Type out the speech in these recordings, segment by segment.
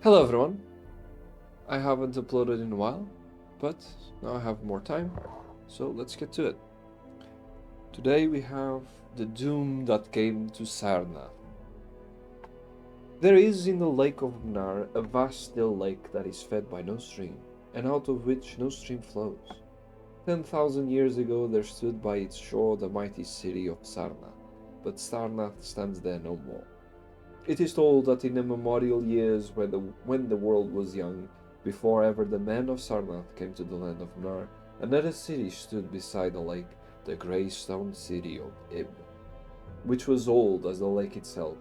Hello everyone. I haven't uploaded in a while, but now I have more time, so let's get to it. Today we have the doom that came to Sarnath. There is in the lake of Mnar a vast still lake that is fed by no stream, and out of which no stream flows. 10,000 years ago there stood by its shore the mighty city of Sarnath, but Sarnath stands there no more. It is told that in immemorial years when the world was young, before ever the men of Sarnath came to the land of Mnar, another city stood beside the lake, the grey stone city of Ib, which was old as the lake itself,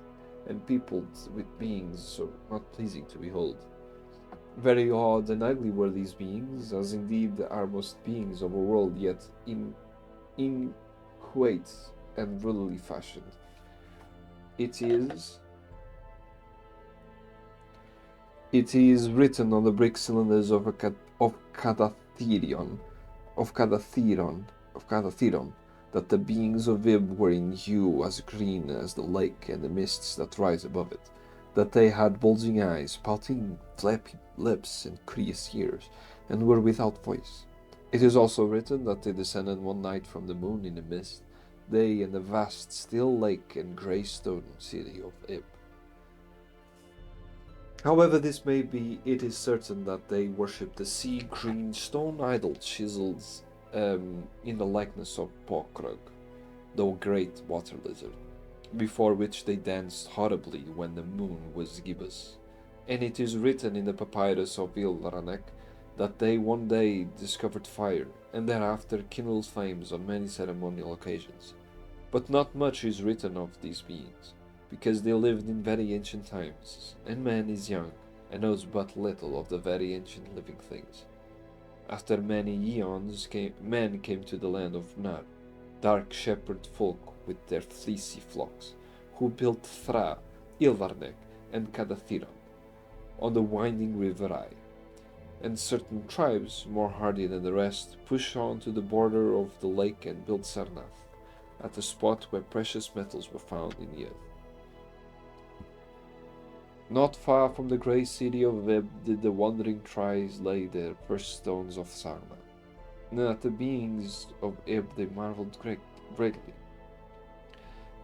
and peopled with beings so not pleasing to behold. Very odd and ugly were these beings, as indeed are most beings of a world yet inchoate and rudely fashioned. It is written on the brick cylinders of Cadatherion, that the beings of Ib were in hue as green as the lake and the mists that rise above it, that they had bulging eyes, pouting flappy lips, and curious ears, and were without voice. It is also written that they descended one night from the moon in a mist, they and the vast still lake and grey stone city of Ib. However this may be, it is certain that they worshipped the sea-green stone idol chiseled in the likeness of Pokrug, the great water lizard, before which they danced horribly when the moon was gibbous. And it is written in the papyrus of Ilranek that they one day discovered fire, and thereafter kindled flames on many ceremonial occasions. But not much is written of these beings, because they lived in very ancient times, and man is young, and knows but little of the very ancient living things. After many eons, men came to the land of Mnar, dark shepherd folk with their fleecy flocks, who built Thra, Ilvarnek, and Cadathiron, on the winding river Ai. And certain tribes, more hardy than the rest, pushed on to the border of the lake and built Sarnath, at the spot where precious metals were found in the earth. Not far from the grey city of Ib did the wandering tribes lay their first stones of Sarnath, and at the beings of Ib they marvelled greatly.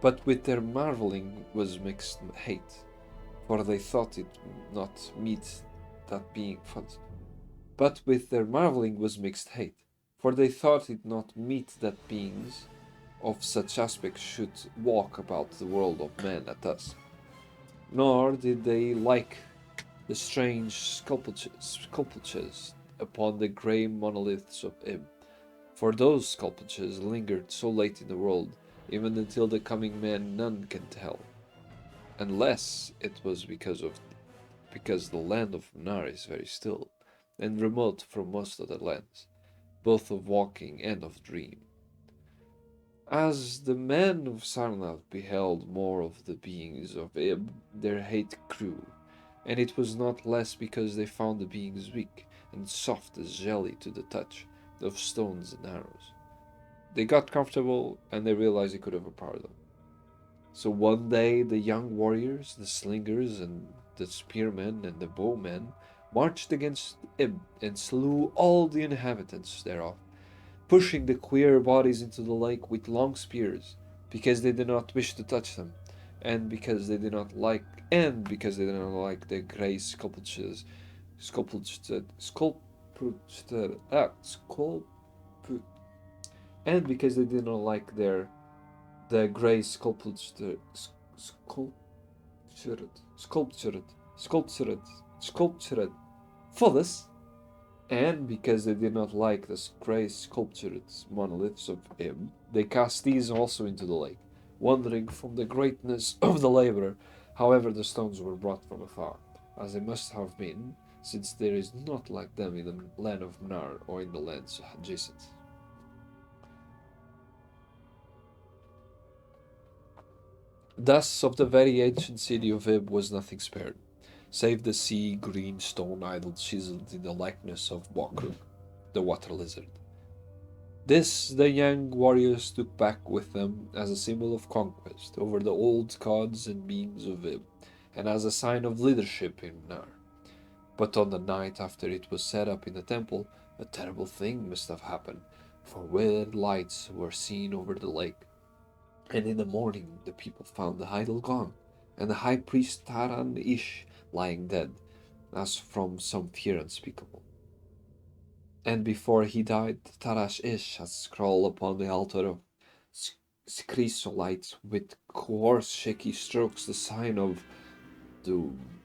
But with their marvelling was mixed hate, for they thought it not meet that being. But with their marvelling was mixed hate, for they thought it not meet that beings of such aspect should walk about the world of men at dusk. Nor did they like the strange sculptures upon the grey monoliths of Ib, for those sculptures lingered so late in the world, even until the coming man none can tell, unless it was because the land of Mnar is very still, and remote from most other lands, both of walking and of dream. As the men of Sarnath beheld more of the beings of Ib, their hate grew, and it was not less because they found the beings weak and soft as jelly to the touch, of stones and arrows. They got comfortable, and they realized they could overpower them. So one day the young warriors, the slingers, and the spearmen, and the bowmen marched against Ib and slew all the inhabitants thereof, pushing the queer bodies into the lake with long spears, because they did not wish to touch them, and because they did not like the grey sculptures, and because they did not like the grey sculptured fothers. And because they did not like the grey sculptured monoliths of Ib, they cast these also into the lake, wondering from the greatness of the labour. However, the stones were brought from afar, as they must have been, since there is not like them in the land of Mnar or in the lands adjacent. Thus of the very ancient city of Ib was nothing spared, save the sea-green stone idol chiseled in the likeness of Bokrug, the water lizard. This the young warriors took back with them as a symbol of conquest over the old gods and beings of Ib, and as a sign of leadership in Mnar. But on the night after it was set up in the temple, a terrible thing must have happened, for weird lights were seen over the lake. And in the morning the people found the idol gone, and the high priest Taran Ish lying dead, as from some fear unspeakable. And before he died, Tarash Ish had scrawled upon the altar of chrysolite with coarse shaky strokes the sign of doom.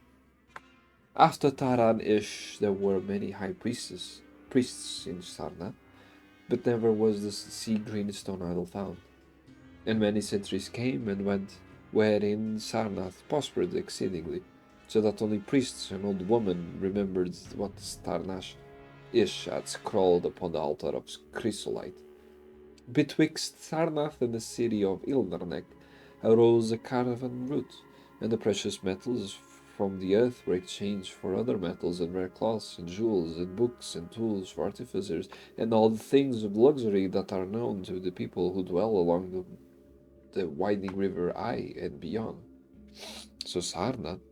After Taran Ish there were many high priests in Sarnath, but never was the sea green stone idol found. And many centuries came and went, wherein Sarnath prospered exceedingly, so that only priests and old women remembered what Tarnash Ish had scrawled upon the altar of chrysolite. Betwixt Sarnath and the city of Ildarnek arose a caravan route, and the precious metals from the earth were exchanged for other metals, and rare cloths, and jewels, and books, and tools for artificers, and all the things of luxury that are known to the people who dwell along the winding river Ai and beyond. So Sarnath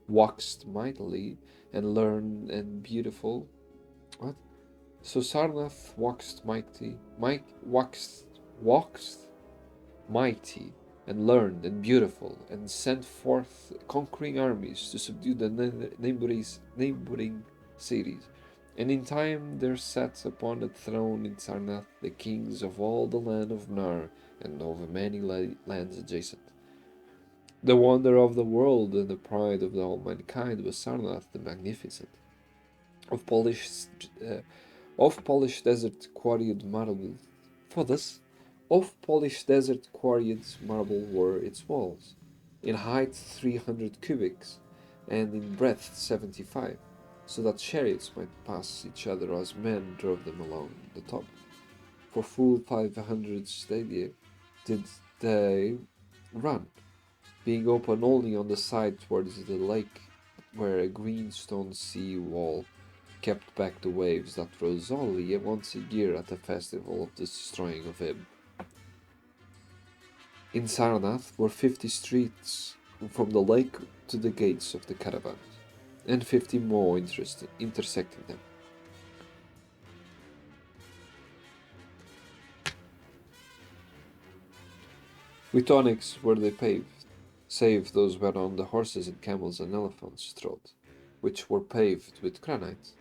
waxed mightily and learned and beautiful. What? So Sarnath waxed mighty and learned and beautiful, and sent forth conquering armies to subdue the neighboring cities. And in time there sat upon a throne in Sarnath the kings of all the land of Nar and of many lands adjacent. The wonder of the world and the pride of all mankind was Sarnath the Magnificent. Of polished desert quarried marble. For this, of polished desert quarried marble were its walls, in height 300 cubits, and in breadth 75, so that chariots might pass each other as men drove them along the top. For full 500 stadia did they run, being open only on the side towards the lake, where a green stone sea wall kept back the waves that rose only once a year at the festival of the destroying of him. In Sarnath were 50 streets from the lake to the gates of the caravans, and 50 more intersecting them. With onyx were they paved, save those whereon the horses and camels and elephants trod, which were paved with granite.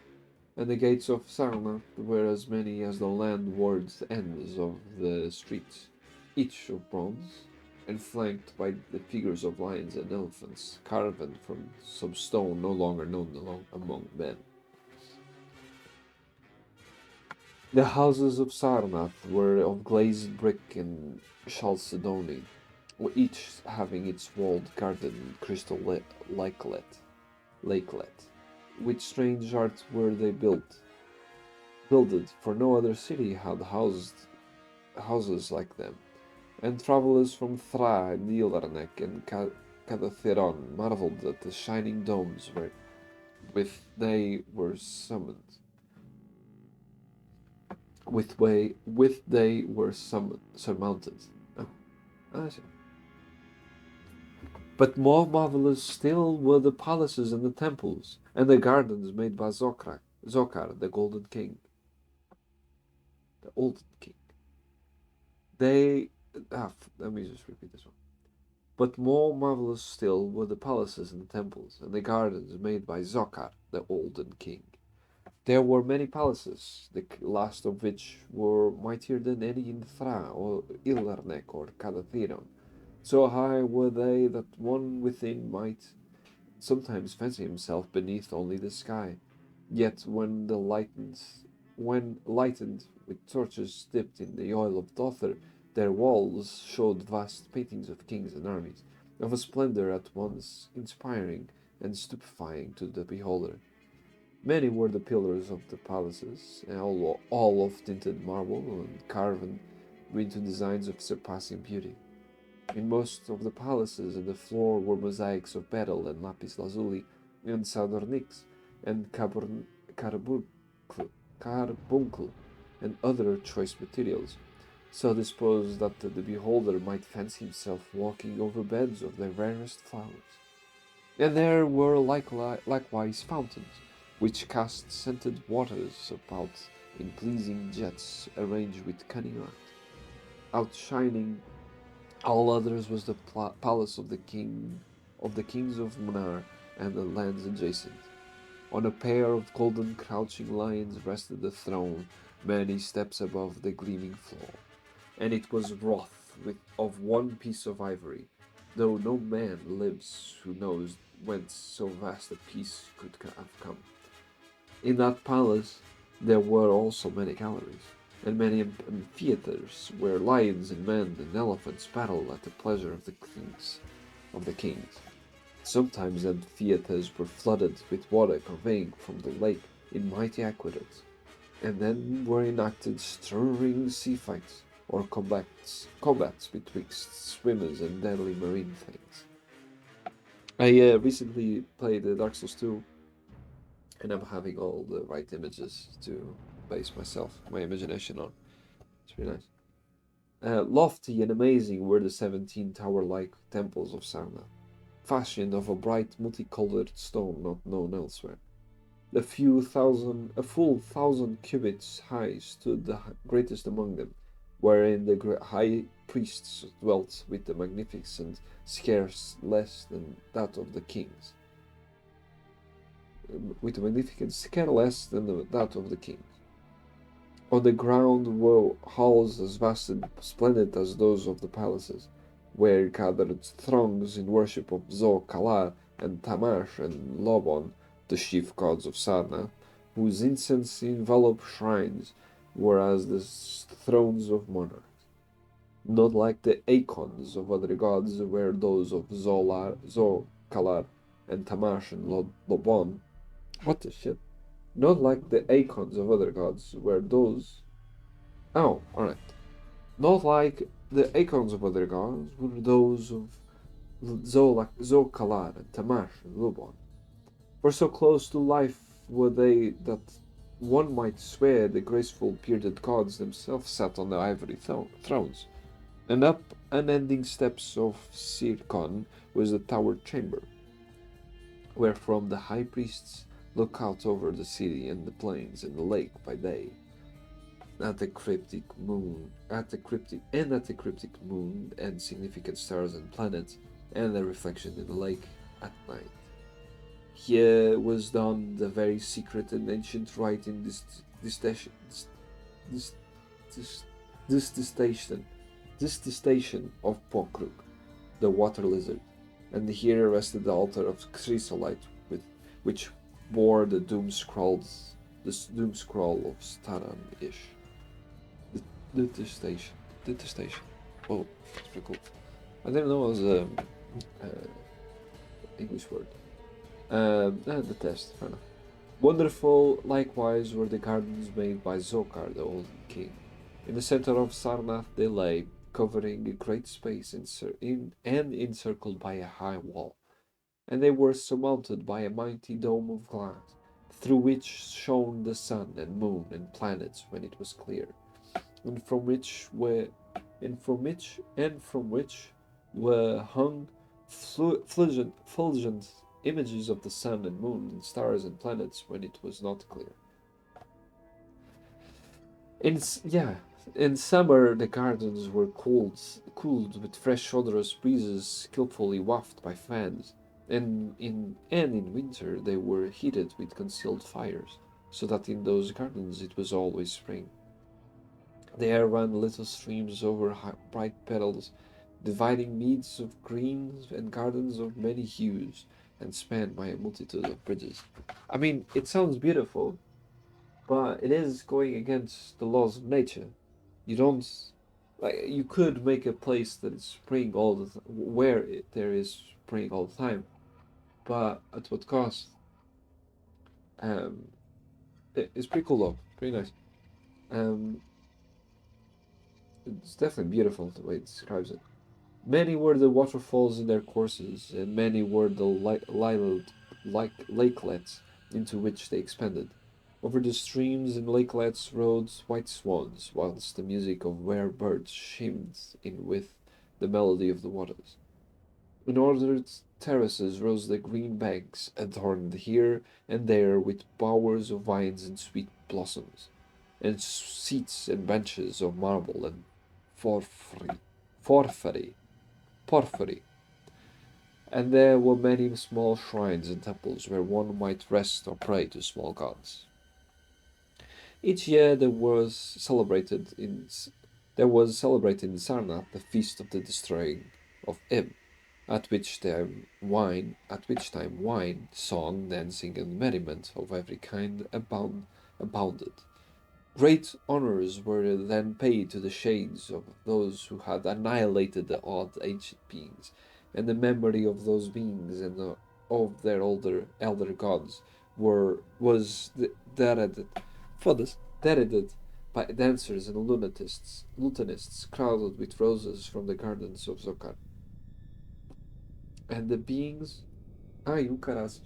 And the gates of Sarnath were as many as the landward ends of the streets, each of bronze, and flanked by the figures of lions and elephants, carved from some stone no longer known among men. The houses of Sarnath were of glazed brick and chalcedony, each having its walled garden crystal lakelet. With strange art were they builded, for no other city had houses like them. And travellers from Thra and Ildarnek and Cadatheron marvelled at the shining domes with they were summoned. With they were surmounted. Oh, but more marvelous still were the palaces and the temples, and the gardens made by Zokar, the Golden King. The Olden King. Let me just repeat this one. But more marvelous still were the palaces and the temples, and the gardens made by Zokar, the Olden King. There were many palaces, the last of which were mightier than any in Thra, or Ildarnek, or Cadatheron. So high were they that one within might sometimes fancy himself beneath only the sky. Yet when lightened with torches dipped in the oil of Dother, their walls showed vast paintings of kings and armies, of a splendor at once inspiring and stupefying to the beholder. Many were the pillars of the palaces, all of tinted marble and carven into designs of surpassing beauty. In most of the palaces and the floor were mosaics of beryl and lapis lazuli, and sardonyx, and carbuncle, and other choice materials, so disposed that the beholder might fancy himself walking over beds of the rarest flowers. And there were likewise fountains, which cast scented waters about in pleasing jets arranged with cunning art. Outshining all others was the palace of the kings of Munar and the lands adjacent. On a pair of golden crouching lions rested the throne, many steps above the gleaming floor, and it was wrought of one piece of ivory, though no man lives who knows whence so vast a piece could have come. In that palace there were also many galleries, and many amphitheaters where lions and men and elephants battled at the pleasure of the kings. Sometimes the amphitheaters were flooded with water conveying from the lake in mighty aqueducts, and then were enacted stirring sea fights or combats betwixt swimmers and deadly marine things. I recently played Dark Souls 2, and I'm having all the right images to base my imagination on. It's really nice. Lofty and amazing were the 17 tower-like temples of Sarnath, fashioned of a bright multicolored stone not known elsewhere. A full 1,000 cubits high stood the greatest among them, wherein the high priests dwelt with the magnificence scarce less than that of the kings. That of the kings. On the ground were halls as vast and splendid as those of the palaces, where gathered throngs in worship of Zo, Kalar, and Tamash and Lobon, the chief gods of Sarnath, whose incense enveloped shrines were as the thrones of monarchs. Not like the icons of other gods were those of Zo, Kalar, and Tamash and Lobon. What the shit? Not like the icons of other gods were those. Oh, alright. Not like the icons of other gods were those of Zokalar and Tamash and Lubon. For so close to life were they that one might swear the graceful bearded gods themselves sat on the ivory thrones, and up unending steps of Circon was the tower chamber, where from the high priests look out over the city and the plains and the lake by day, at the cryptic moon and significant stars and planets, and their reflection in the lake at night. Here was done the very secret and ancient rite in this station of Pokruk, the water lizard, and here rested the altar of chrysolite, which bore the doom scroll of Staran-ish. Detestation. Oh, that's pretty cool. I didn't know it was an English word. Detest, fair enough. Wonderful, likewise, were the gardens made by Zokar, the old king. In the center of Sarnath they lay, covering a great space and encircled by a high wall, and they were surmounted by a mighty dome of glass, through which shone the sun and moon and planets when it was clear, and from which were hung fulgent images of the sun and moon and stars and planets when it was not clear. In summer the gardens were cooled with fresh odorous breezes skillfully wafted by fans, and in winter they were heated with concealed fires, so that in those gardens it was always spring. There ran little streams over bright petals, dividing meads of green and gardens of many hues, and spanned by a multitude of bridges. I mean, it sounds beautiful, but it is going against the laws of nature. You don't you could make a place that is spring all the where there is spring all the time, but at what cost? Um, it's pretty cool though, pretty nice. Um, it's definitely beautiful the way it describes it. Many were the waterfalls in their courses, and many were the lakelets into which they expanded. Over the streams and lakelets rode white swans, whilst the music of rare birds chimed in with the melody of the waters. In ordered terraces rose the green banks, adorned here and there with bowers of vines and sweet blossoms, and seats and benches of marble and porphyry, porphyry, porphyry. And there were many small shrines and temples where one might rest or pray to small gods. Each year there was celebrated in Sarnath the feast of the destroying of Ib, at which time wine, song, dancing, and merriment of every kind abounded. Great honors were then paid to the shades of those who had annihilated the odd ancient beings, and the memory of those beings and of their elder gods was derided by dancers and lutanists crowded with roses from the gardens of Zokar. And the beings, ai, o caras,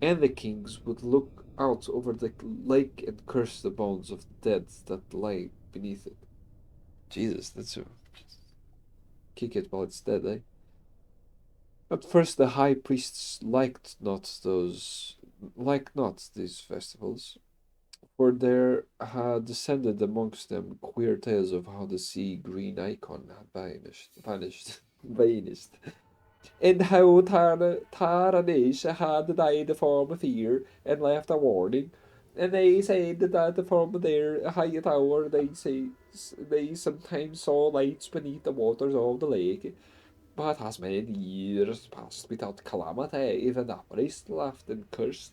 and the kings would look out over the lake and curse the bones of the dead that lay beneath it. Jesus, that's a kick it while it's dead, eh? At first the high priests liked not these festivals, for there had descended amongst them queer tales of how the sea green icon had vanished, and how Taranisha had died from fear and left a warning. And they said that from their high tower they sometimes saw lights beneath the waters of the lake. But as many years passed without calamity, even the priest laughed and cursed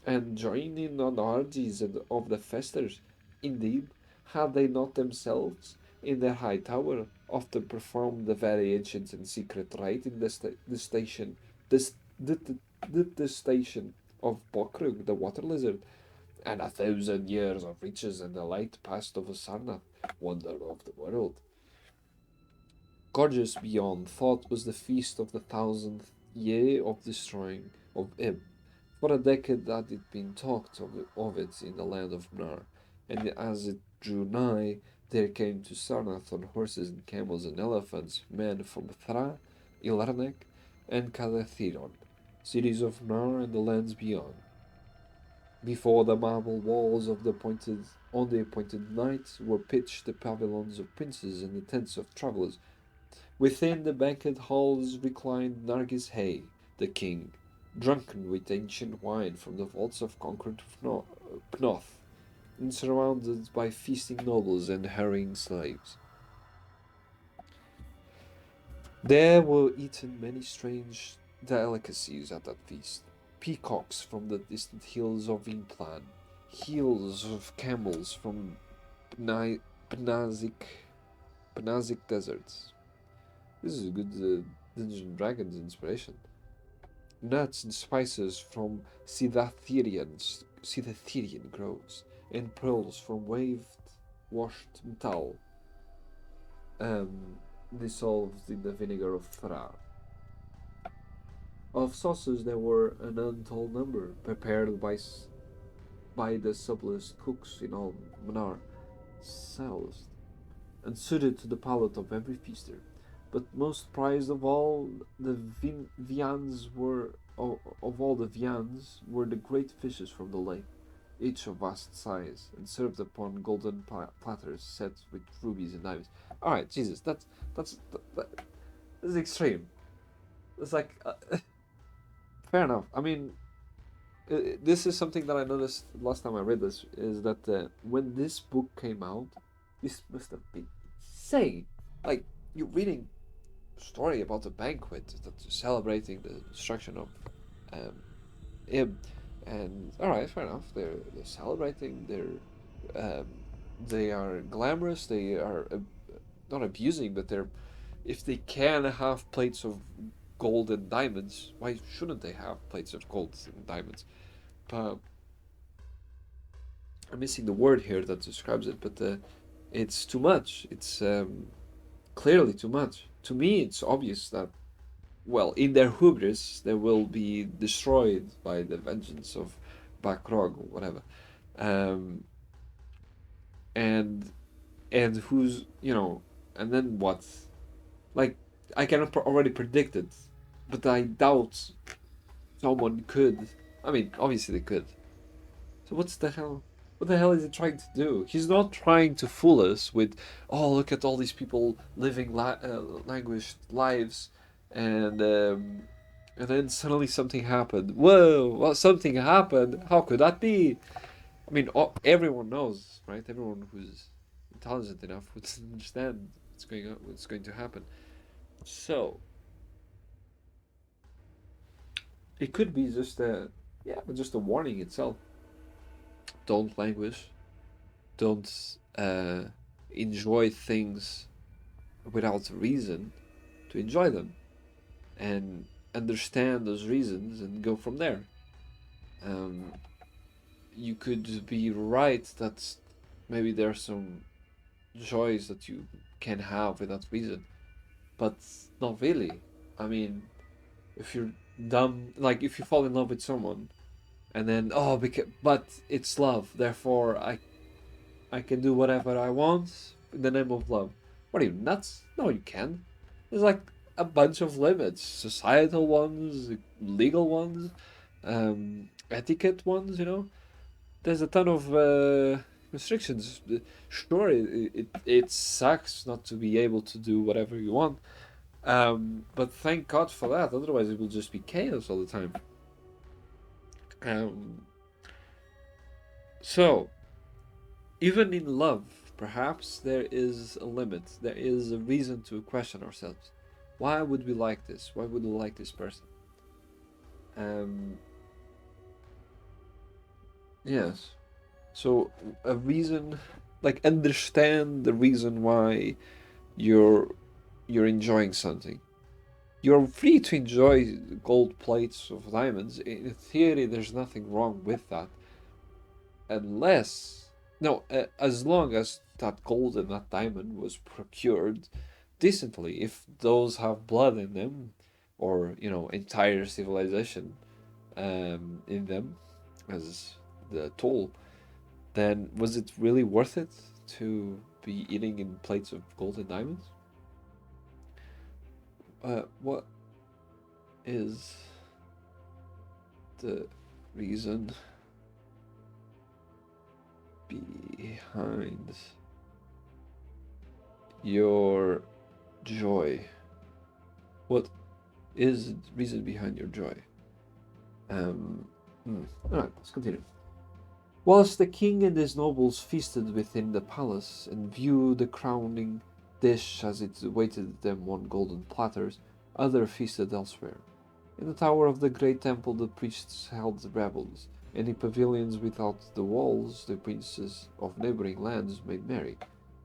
and joined in on orgies of the festers. Indeed, had they not themselves, in their high tower, often performed the very ancient and secret rite in the station, this, the station of Bokrug, the water lizard, and 1,000 years of riches and delight passed over Sarnath, wonder of the world. Gorgeous beyond thought was the feast of the 1,000th year of destroying of Ib. For a decade had it been talked of it in the land of Mnar, and as it drew nigh, there came to Sarnath on horses and camels and elephants men from Thra, Ilarnek, and Calathiron, cities of Mnar and the lands beyond. Before the marble walls of on the appointed night were pitched the pavilions of princes and the tents of travellers. Within the banquet halls reclined Nargis Hay, the king, drunken with ancient wine from the vaults of conquered Pnoth, and surrounded by feasting nobles and harrying slaves. There were eaten many strange delicacies at that feast. Peacocks from the distant hills of Implan, heels of camels from Pnazic deserts. This is a good Dungeons and Dragons inspiration. Nuts and spices from Cidatherian groves, and pearls from washed metal, dissolved in the vinegar of Thra. Of sauces there were an untold number, prepared by the subtlest cooks in all Mnar, cells, and suited to the palate of every feaster. But most prized of all the viands were of all the viands were the great fishes from the lake, each of vast size, and served upon golden platters set with rubies and diamonds. All right, Jesus, that's extreme. It's like fair enough. I mean, this is something that I noticed last time I read this is that when this book came out, this must have been insane. Like you're reading a story about a banquet that's celebrating the destruction of Ib, and all right, fair enough. They're celebrating. They are glamorous. They are not abusing, but they're if they can have plates of gold and diamonds, why shouldn't they have plates of gold and diamonds? But I'm missing the word here that describes it, but it's too much. It's clearly too much. To me, it's obvious that, well, in their hubris, they will be destroyed by the vengeance of Bakrog or whatever. Um, and and who's and then what? Like I can already predict it, but I doubt someone could. I mean, obviously they could. So what's the hell? What the hell is he trying to do? He's not trying to fool us with, oh, look at all these people living languished lives, and then suddenly something happened. Whoa! Well, something happened. How could that be? I mean, everyone knows, right? Everyone who's intelligent enough would understand what's going on, what's going to happen. So it could be just just a warning itself. Don't languish. Don't enjoy things without reason to enjoy them, and understand those reasons and go from there. Um, you could be right that maybe there are some joys that you can have without reason, but not really. I mean, if you're dumb, like if you fall in love with someone, and then but it's love, therefore I can do whatever I want in the name of love. What are you, nuts? No, you can't. There's like a bunch of limits, societal ones, legal ones, etiquette ones. There's a ton of restrictions. Sure, it sucks not to be able to do whatever you want, but thank God for that. Otherwise, it will just be chaos all the time. Um, so, even in love, perhaps there is a limit. There is a reason to question ourselves. Why would we like this? Why would we like this person? Yes. So a reason, like understand the reason why you're enjoying something. You're free to enjoy gold plates of diamonds. In theory, there's nothing wrong with that, unless no, as long as that gold and that diamond was procured decently. If those have blood in them, or entire civilization in them as the toll, then was it really worth it to be eating in plates of gold and diamonds? What is the reason behind your joy? What is the reason behind your joy? Alright, let's continue. Whilst the king and his nobles feasted within the palace and viewed the crowning dish as it awaited them on golden platters, others feasted elsewhere. In the tower of the great temple the priests held revels, and in pavilions without the walls the princes of neighboring lands made merry.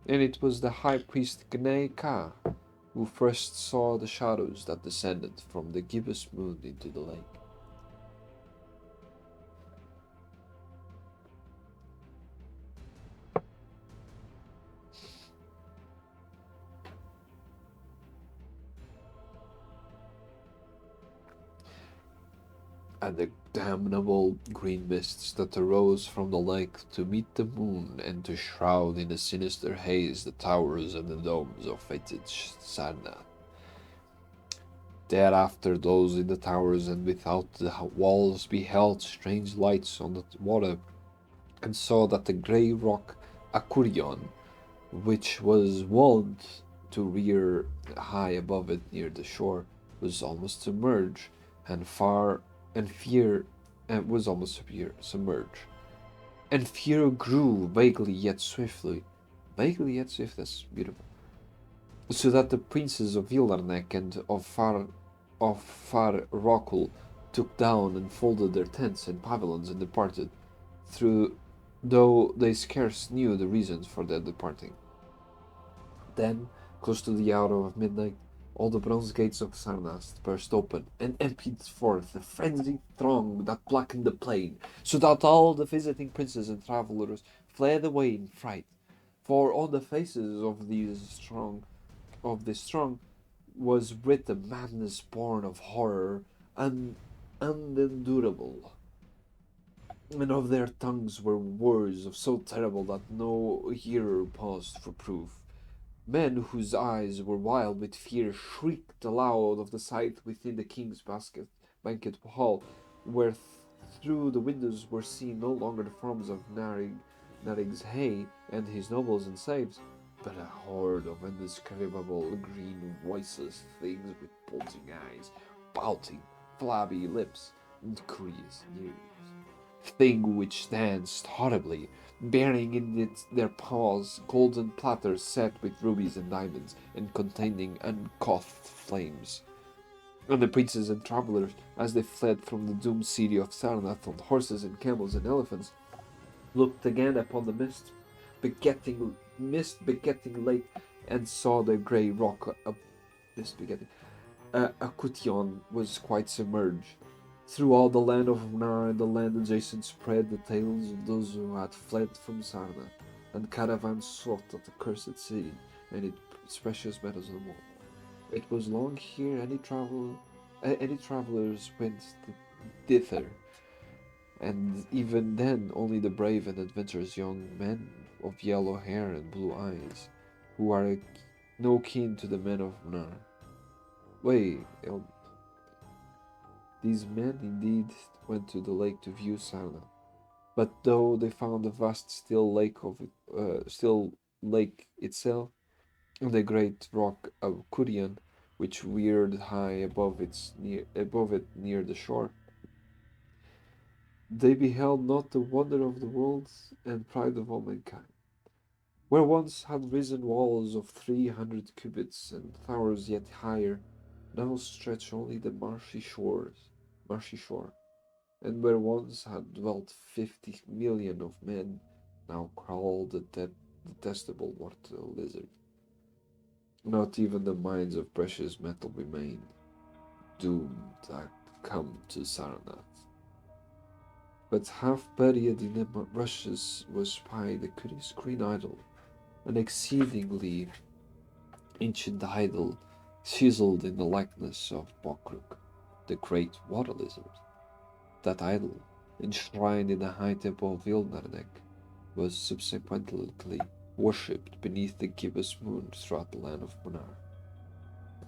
And it was the high priest Gnei Ka who first saw the shadows that descended from the gibbous moon into the lake. And the damnable green mists that arose from the lake to meet the moon and to shroud in a sinister haze the towers and the domes of fated Sarnath. Thereafter those in the towers and without the walls beheld strange lights on the water, and saw that the grey rock Akurion, which was wont to rear high above it near the shore, was almost submerged, and fear was almost submerged. And fear grew vaguely yet swiftly. Vaguely yet swift, that's beautiful. So that the princes of Villarneck and of Far Rockul took down and folded their tents and pavilions and departed, though they scarce knew the reasons for their departing. Then, close to the hour of midnight, all the bronze gates of Sarnath burst open, and emptied forth a frenzied throng that blackened the plain, so that all the visiting princes and travellers fled away in fright. For on the faces of this throng was writ a madness born of horror and unendurable, and of their tongues were words of so terrible that no hearer paused for proof. Men whose eyes were wild with fear shrieked aloud of the sight within the king's banquet hall, where through the windows were seen no longer the forms of Narig's Hay and his nobles and slaves, but a horde of indescribable green voiceless things with bulging eyes, pouting, flabby lips, and curious ears. Thing which danced horribly, bearing in their paws golden platters set with rubies and diamonds, and containing uncouth flames. And the princes and travelers, as they fled from the doomed city of Sarnath on horses and camels and elephants, looked again upon the mist-begetting lake, and saw the grey rock mist-begetting. Akution was quite submerged. Through all the land of Mnar and the land adjacent spread the tales of those who had fled from Sarnath, and caravans sought at the cursed city and its precious metals no more. It was long here any travelers went thither, and even then only the brave and adventurous young men of yellow hair and blue eyes, who are no kin to the men of Mnar. Wait, these men indeed went to the lake to view Sarnath, but though they found the vast still lake itself, and the great rock of Kurian, which reared high above it near the shore, they beheld not the wonder of the world and pride of all mankind. Where once had risen walls of 300 cubits and towers yet higher, now stretch only the marshy shore, and where once had dwelt 50 million of men, now crawl the detestable water lizard. Not even the mines of precious metal remain, doomed to come to Sarnath. But half buried in the rushes was spied the curious green idol, an exceedingly ancient idol, chiseled in the likeness of Bokruk, the great water lizard. That idol, enshrined in the high temple of Vilnarnek, was subsequently worshipped beneath the gibbous moon throughout the land of Munar.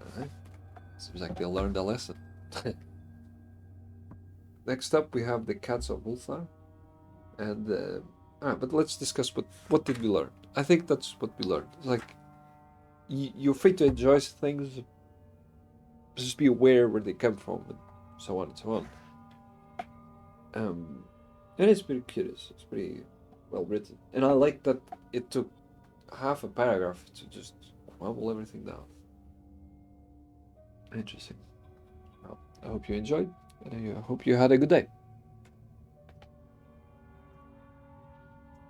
Alright, seems like they learned a lesson. Next up, we have the Cats of Ulthar, and but let's discuss what did we learn. I think that's what we learned. It's like you're free to enjoy things, just be aware where they come from, and so on and so on. And it's pretty curious. It's pretty well written, and I like that it took half a paragraph to just crumble everything down. Interesting. Well, I hope you enjoyed, and I hope you had a good day.